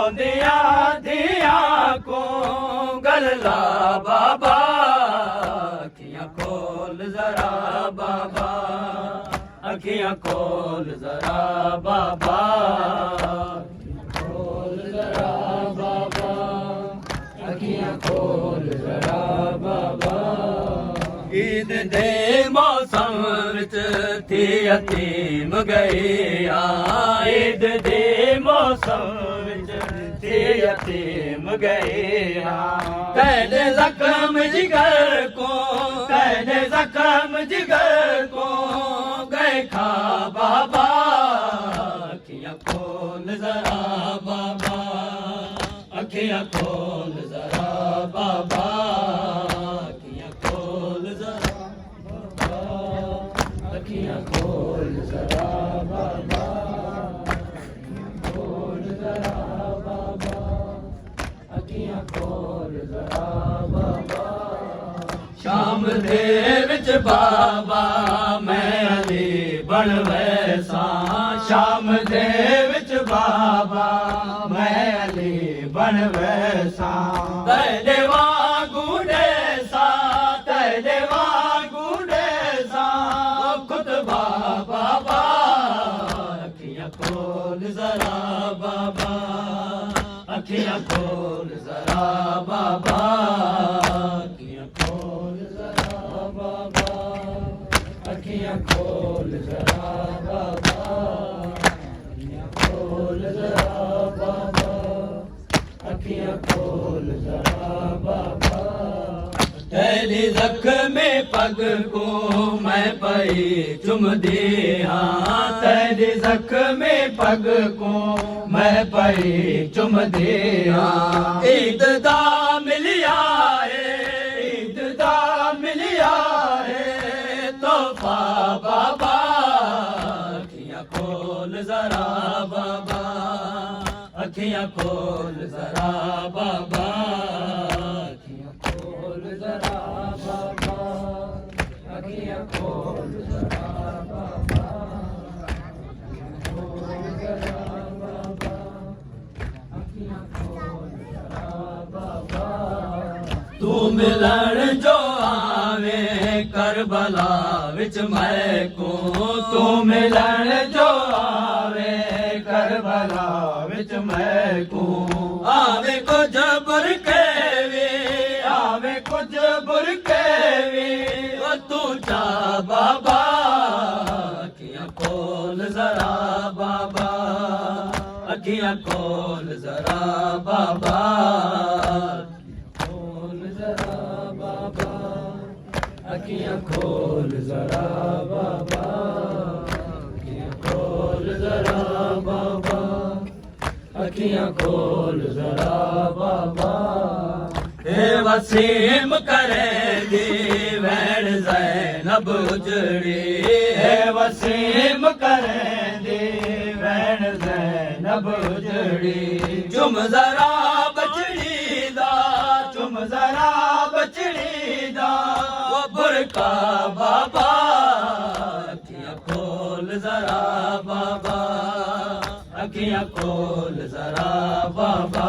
रोंदिया दिया को गल्ला बाबा अखियां खोल जरा बाबा अखियां खोल जरा बाबा खोल जरा बाबा अखियां खोल जरा बाबा ईद दे मौसम विच थी यतीम गए ईद दे मौसम विच थी यतीम गए तेरे जख्म जिगर को तेरे जख्म जिगर को गए खा बाबा अखियां खोल जरा बाबा अखियां खोल जरा बाबा अखियां खोल जरा बाबा अखियां खोल जरा बाबा खोल जरा बाबा अखियां खोल जरा बाबा शाम दे विच बाबा मैं अली बन वैसा शाम दे विच बाबा मैं अली बन वैसा तेरे वांगू डेसा तेरे वांगू डेसा खुद बाबा अखियां खोल जरा बाबा अखियां खोल जरा बाबा अखियां खोल जरा बाबा अखियां खोल जरा बाबा अखियां खोल जरा बाबा अखियां खोल जरा बाबा तेरी जख्मे पग को मैं पई चुम दिया तेरी जख्मे पग को मैं पई चुम दिया ईद दा मिलिया ईद दा मिलिया तोहफा बाबा अखियां खोल जरा बाबा अखियां खोल जरा बाबा अखियां खोल जरा बाबा अखियां खोल जरा बाबा खोल जरा बाबा अखियां खोल जरा बाबा तू मिलन जो आवे करबला विच मैं को तू मिलन जो आवे करबला विच मैं को आवे कुछ बुर के वे आवे कुछ बुर के वे ओ तू चा बाबा अखियां खोल जरा बाबा अखियां खोल जरा बाबा खोल जरा बाबा अखियां खोल जरा बाबा अखियां खोल जरा बाबा अखियां खोल जरा बाबा हे वसीम करेगी वैन ज़ैनब उजड़ी हे वसीम करेगी वैन ज़ैनब उजड़ी चुम जरा बचड़ी दा चुम जरा बचड़ी दा वो बुरका बाबा अखियां खोल जरा बाबा अखियां खोल जरा बाबा